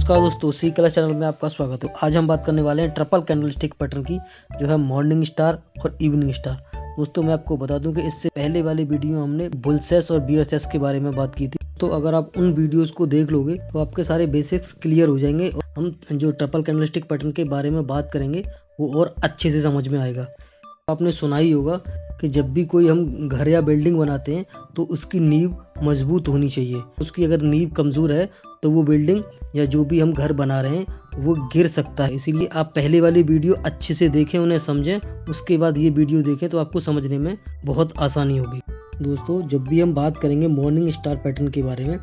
नमस्कार दोस्तों, सी colour channel में आपका स्वागत है। आज हम बात करने वाले हैं ट्रिपल कैंडलस्टिक पैटर्न की, जो है मॉर्निंग स्टार और इवनिंग स्टार। दोस्तों मैं आपको बता दूं कि इससे पहले वाली वीडियो हमने बुलसेस और बियरसेस के बारे में बात की थी, तो अगर आप उन वीडियोस को देख लोगे तो आपके सारे बेसिक्स क्लियर हो जाएंगे और हम जो ट्रिपल कैंडलस्टिक पैटर्न के बारे में बात करेंगे वो और अच्छे से समझ में आएगा। आपने सुना ही होगा कि जब भी कोई हम घर या बिल्डिंग बनाते हैं तो उसकी नींव मजबूत होनी चाहिए। उसकी अगर नींव कमज़ोर है तो वो बिल्डिंग या जो भी हम घर बना रहे हैं वो गिर सकता है। इसीलिए आप पहले वाली वीडियो अच्छे से देखें, उन्हें समझें, उसके बाद ये वीडियो देखें तो आपको समझने में बहुत आसानी होगी। दोस्तों जब भी हम बात करेंगे मॉर्निंग स्टार पैटर्न के बारे में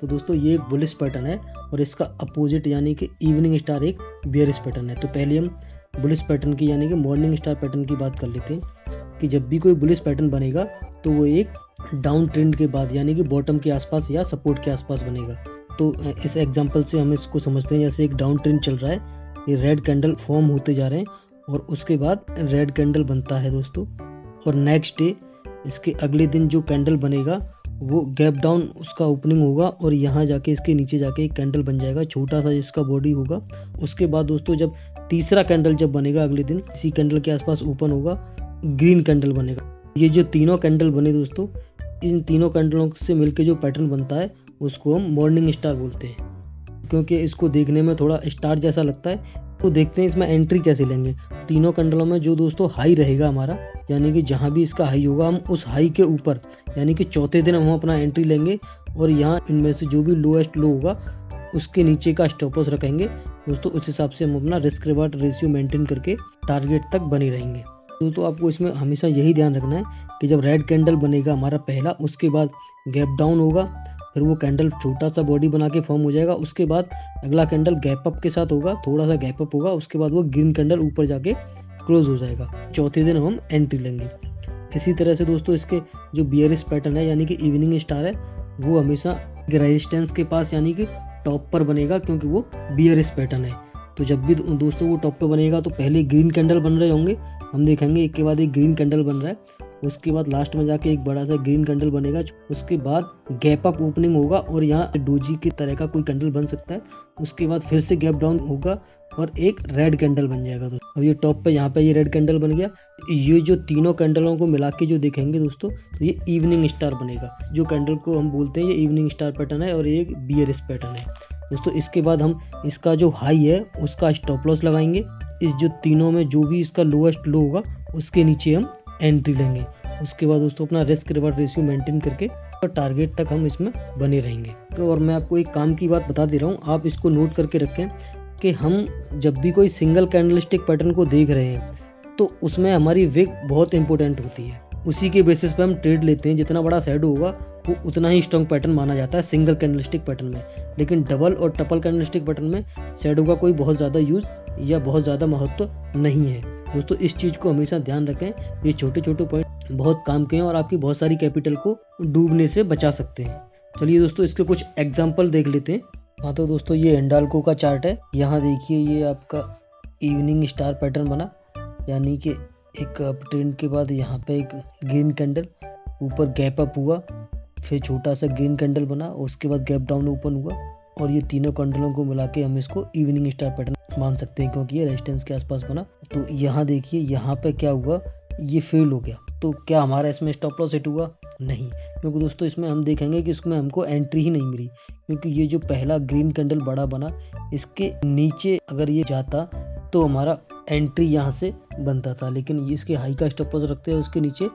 तो दोस्तों ये एक बुलिश पैटर्न है और इसका अपोजिट यानी कि इवनिंग स्टार एक बेयरिश पैटर्न है। तो पहले हम बुलिश पैटर्न की यानी कि मॉर्निंग स्टार पैटर्न की बात कर लेते हैं कि जब भी कोई बुलिश पैटर्न बनेगा तो वो एक डाउन ट्रेंड के बाद यानी कि बॉटम के आसपास या सपोर्ट के आसपास बनेगा। तो इस एग्जांपल से हम इसको समझते हैं, जैसे एक डाउन ट्रेंड चल रहा है, ये रेड कैंडल फॉर्म होते जा रहे हैं और उसके बाद रेड कैंडल बनता है दोस्तों, और नेक्स्ट डे इसके अगले दिन जो कैंडल बनेगा वो गैप डाउन उसका ओपनिंग होगा और यहाँ जाके इसके नीचे जाके एक कैंडल बन जाएगा, छोटा सा जिसका बॉडी होगा। उसके बाद दोस्तों जब तीसरा कैंडल जब बनेगा अगले दिन इसी कैंडल के आसपास ओपन होगा, ग्रीन कैंडल बनेगा। ये जो तीनों कैंडल बने दोस्तों, इन तीनों कैंडलों से मिलके जो पैटर्न बनता है उसको हम मॉर्निंग स्टार बोलते हैं, क्योंकि इसको देखने में थोड़ा स्टार जैसा लगता है। तो देखते हैं इसमें एंट्री कैसे लेंगे। तीनों कैंडलों में जो दोस्तों हाई रहेगा हमारा, यानी कि जहाँ भी इसका हाई होगा हम उस हाई के ऊपर यानी कि चौथे दिन हम अपना एंट्री लेंगे और यहाँ इनमें से जो भी लोएस्ट लो होगा उसके नीचे का स्टॉप लॉस रखेंगे दोस्तों। उस हिसाब से हम अपना रिस्क रिवार्ड रेशियो मेंटेन करके टारगेट तक बने रहेंगे। दोस्तों आपको इसमें हमेशा यही ध्यान रखना है कि जब रेड कैंडल बनेगा हमारा पहला, उसके बाद गैप डाउन होगा, फिर वो कैंडल छोटा सा बॉडी बना के फॉर्म हो जाएगा, उसके बाद अगला कैंडल गैप अप के साथ होगा, थोड़ा सा गैप अप होगा, उसके बाद वो ग्रीन कैंडल ऊपर जाके क्लोज हो जाएगा। चौथे दिन हम एंट्री लेंगे। इसी तरह से दोस्तों इसके जो बियरिश पैटर्न है यानी कि इवनिंग स्टार है वो हमेशा रेजिस्टेंस के पास यानी कि टॉप पर बनेगा, क्योंकि वो बियरिश पैटर्न है। तो जब भी दोस्तों वो टॉप पे बनेगा तो पहले ग्रीन कैंडल बन रहे होंगे, हम देखेंगे एक के बाद एक ग्रीन कैंडल बन रहा है, उसके बाद लास्ट में जाके एक बड़ा सा ग्रीन कैंडल बनेगा, उसके बाद गैप अप ओपनिंग होगा और यहाँ डोजी की तरह का कोई कैंडल बन सकता है, उसके बाद फिर से गैप डाउन होगा और एक रेड कैंडल बन जाएगा। तो अब ये टॉप पे यहाँ पे ये रेड कैंडल बन गया। ये जो तीनों कैंडलों को मिला के जो देखेंगे दोस्तों तो ये इवनिंग स्टार बनेगा। जो कैंडल को हम बोलते हैं ये इवनिंग स्टार पैटर्न है और ये एक बियरिश पैटर्न है दोस्तों। इसके बाद हम इसका जो हाई है उसका स्टॉप लॉस लगाएंगे। इस जो तीनों में जो भी इसका लोएस्ट लो होगा उसके नीचे हम एंट्री लेंगे। उसके बाद दोस्तों अपना रिस्क रिवार्ड रेशियो मेंटेन करके और टारगेट तक हम इसमें बने रहेंगे। तो और मैं आपको एक काम की बात बता दे रहा हूँ, आप इसको नोट करके रखें कि हम जब भी कोई सिंगल कैंडलस्टिक पैटर्न को देख रहे हैं तो उसमें हमारी विग बहुत इंपॉर्टेंट होती है। उसी के बेसिस पे हम ट्रेड लेते हैं। जितना बड़ा शैडो होगा वो उतना ही स्ट्रॉन्ग पैटर्न माना जाता है सिंगल कैंडलस्टिक पैटर्न में, लेकिन डबल और ट्रिपल कैंडलस्टिक पैटर्न में शैडो का कोई बहुत ज़्यादा यूज़ या बहुत ज़्यादा महत्व नहीं है दोस्तों। इस चीज़ को हमेशा ध्यान रखें। ये छोटे छोटे पॉइंट बहुत काम के हैं और आपकी बहुत सारी कैपिटल को डूबने से बचा सकते हैं। चलिए दोस्तों इसके कुछ एग्जाम्पल देख लेते हैं। हाँ तो दोस्तों ये हिंडाल्को का चार्ट है। यहाँ देखिए ये आपका इवनिंग स्टार पैटर्न बना, यानी कि एक अप ट्रेंड के बाद यहाँ पे एक ग्रीन कैंडल ऊपर गैप अप हुआ, फिर छोटा सा ग्रीन कैंडल बना, उसके बाद गैप डाउन ओपन हुआ और ये तीनों कैंडलों को मिला के हम इसको इवनिंग स्टार पैटर्न मान सकते हैं, क्योंकि ये रेजिस्टेंस के आसपास बना। तो यहाँ देखिए यहाँ पे क्या हुआ, ये फेल हो गया। तो क्या हमारा इसमें स्टॉप लॉस हिट हुआ? नहीं, क्योंकि दोस्तों इसमें हम देखेंगे कि इसमें हमको एंट्री ही नहीं मिली, क्योंकि ये जो पहला ग्रीन कैंडल बड़ा बना इसके नीचे अगर ये जाता तो हमारा एंट्री यहाँ से बनता था, लेकिन ये इसके हाई का स्टॉप लॉस रखते हैं, उसके नीचे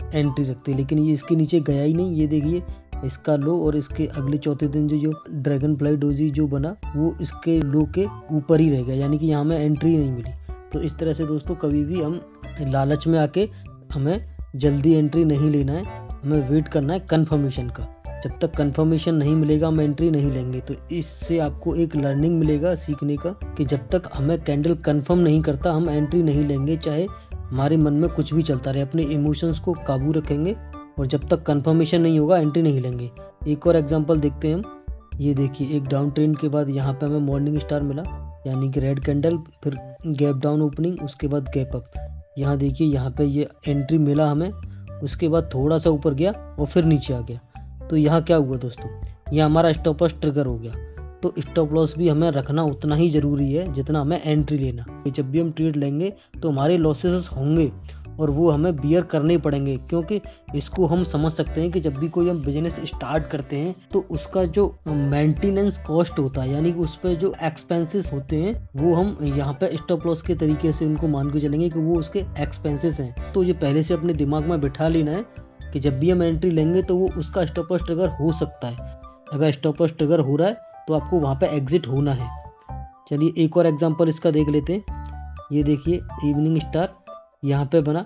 एंट्री रखते हैं, लेकिन ये इसके नीचे गया ही नहीं। ये देखिए इसका लो और इसके अगले चौथे दिन जो ड्रैगन फ्लाई डोजी जो बना वो इसके लो के ऊपर ही रह गया, यानी कि यहाँ में एंट्री नहीं मिली। तो इस तरह से दोस्तों कभी भी हम लालच में आके हमें जल्दी एंट्री नहीं लेना है, हमें वेट करना है कंफर्मेशन का। जब तक कंफर्मेशन नहीं मिलेगा हम एंट्री नहीं लेंगे। तो इससे आपको एक लर्निंग मिलेगा सीखने का कि जब तक हमें कैंडल कंफर्म नहीं करता हम एंट्री नहीं लेंगे, चाहे हमारे मन में कुछ भी चलता रहे। अपने इमोशंस को काबू रखेंगे और जब तक कंफर्मेशन नहीं होगा एंट्री नहीं लेंगे। एक और एग्जांपल देखते हैं हम। ये देखिए एक डाउन ट्रेंड के बाद यहाँ पे हमें मॉर्निंग स्टार मिला, यानी कि रेड कैंडल, फिर गैप डाउन ओपनिंग, उसके बाद गैप अप। यहाँ देखिए यहाँ पे ये एंट्री मिला हमें, उसके बाद थोड़ा सा ऊपर गया और फिर नीचे आ गया। तो यहाँ क्या हुआ दोस्तों, यहाँ हमारा स्टॉप लॉस ट्रिगर हो गया। तो स्टॉप लॉस भी हमें रखना उतना ही ज़रूरी है जितना हमें एंट्री लेना। जब भी हम ट्रेड लेंगे तो हमारे लॉसेस होंगे और वो हमें बियर करने पड़ेंगे, क्योंकि इसको हम समझ सकते हैं कि जब भी कोई हम बिजनेस स्टार्ट करते हैं तो उसका जो मेंटेनेंस कॉस्ट होता है, यानी कि उस पर जो एक्सपेंसेस होते हैं, वो हम यहाँ पे स्टॉप लॉस के तरीके से उनको मान के चलेंगे कि वो उसके एक्सपेंसेस हैं। तो ये पहले से अपने दिमाग में बिठा लेना है कि जब भी हम एंट्री लेंगे तो वो उसका स्टॉप लॉस ट्रिगर हो सकता है। अगर स्टॉप लॉस ट्रिगर हो रहा है तो आपको वहाँ पे एग्जिट होना है। चलिए एक और एग्जांपल इसका देख लेते हैं। ये देखिए इवनिंग स्टार यहाँ पे बना,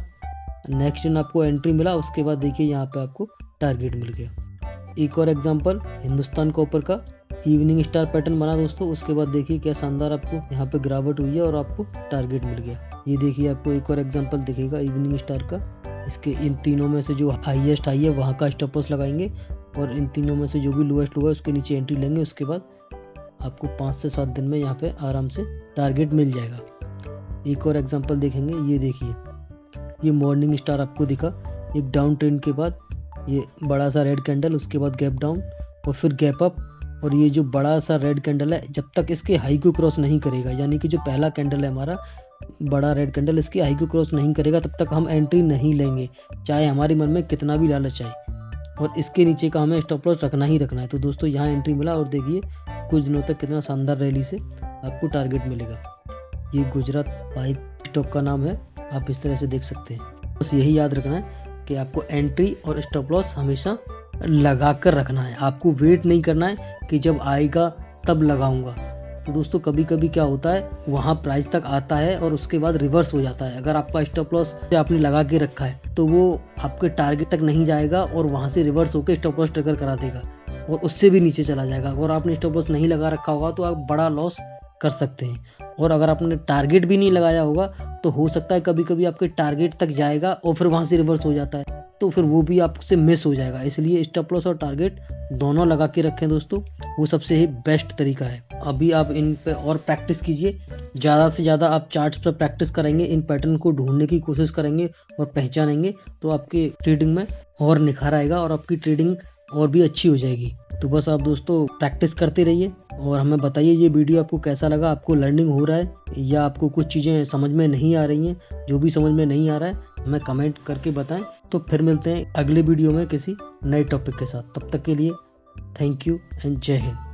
नेक्स्ट दिन आपको एंट्री मिला, उसके बाद देखिए यहाँ पे आपको टारगेट मिल गया। एक और एग्जांपल हिंदुस्तान कॉपर का इवनिंग स्टार पैटर्न बना दोस्तों, उसके बाद देखिए क्या शानदार आपको यहाँ पे गिरावट हुई है और आपको टारगेट मिल गया। ये देखिए आपको एक और एग्जांपल दिखेगा इवनिंग स्टार का। इसके इन तीनों में से जो हाईएस्ट हाई है वहाँ का स्टॉप लॉस लगाएंगे और इन तीनों में से जो भी लोएस्ट लो है उसके नीचे एंट्री लेंगे। उसके बाद आपको 5 से 7 दिन में यहाँ पे आराम से टारगेट मिल जाएगा। एक और एग्जांपल देखेंगे। ये देखिए ये मॉर्निंग स्टार आपको दिखा, एक डाउन ट्रेंड के बाद ये बड़ा सा रेड कैंडल, उसके बाद गैप डाउन और फिर गैप अप, और ये जो बड़ा सा रेड कैंडल है जब तक इसके हाई को क्रॉस नहीं करेगा, यानी कि जो पहला कैंडल है हमारा बड़ा रेड कैंडल, इसके हाई को क्रॉस नहीं करेगा तब तक हम एंट्री नहीं लेंगे, चाहे हमारे मन में कितना भी लालच आए। और इसके नीचे का हमें स्टॉप लॉस रखना ही रखना है। तो दोस्तों यहाँ एंट्री मिला और देखिए कुछ दिनों तक कितना शानदार रैली से आपको टारगेट मिलेगा। ये गुजरात पाइप स्टॉक का नाम है, आप इस तरह से देख सकते हैं। बस यही याद रखना है कि आपको एंट्री और स्टॉप लॉस हमेशा लगा कर रखना है, आपको वेट नहीं करना है कि जब आएगा तब लगाऊंगा। तो दोस्तों कभी कभी क्या होता है, वहाँ प्राइस तक आता है और उसके बाद रिवर्स हो जाता है। अगर आपका स्टॉप लॉस आपने लगा के रखा है तो वो आपके टारगेट तक नहीं जाएगा और वहाँ से रिवर्स होकर स्टॉप लॉस ट्रिगर करा देगा और उससे भी नीचे चला जाएगा। और आपने स्टॉप लॉस नहीं लगा रखा होगा तो आप बड़ा लॉस कर सकते हैं। और अगर आपने टारगेट भी नहीं लगाया होगा तो हो सकता है कभी कभी आपके टारगेट तक जाएगा और फिर वहाँ से रिवर्स हो जाता है, तो फिर वो भी आपसे मिस हो जाएगा। इसलिए स्टॉप लॉस और टारगेट दोनों लगा के रखें दोस्तों, वो सबसे ही बेस्ट तरीका है। अभी आप इन पे और प्रैक्टिस कीजिए, ज़्यादा से ज़्यादा आप चार्ट्स पर प्रैक्टिस करेंगे, इन पैटर्न को ढूंढने की कोशिश करेंगे और पहचानेंगे तो आपके ट्रेडिंग में और निखार आएगा और आपकी ट्रेडिंग और भी अच्छी हो जाएगी। तो बस आप दोस्तों प्रैक्टिस करते रहिए और हमें बताइए ये वीडियो आपको कैसा लगा, आपको लर्निंग हो रहा है या आपको कुछ चीज़ें समझ में नहीं आ रही हैं। जो भी समझ में नहीं आ रहा है हमें कमेंट करके बताएं। तो फिर मिलते हैं अगले वीडियो में किसी नए टॉपिक के साथ। तब तक के लिए थैंक यू एंड जय हिंद।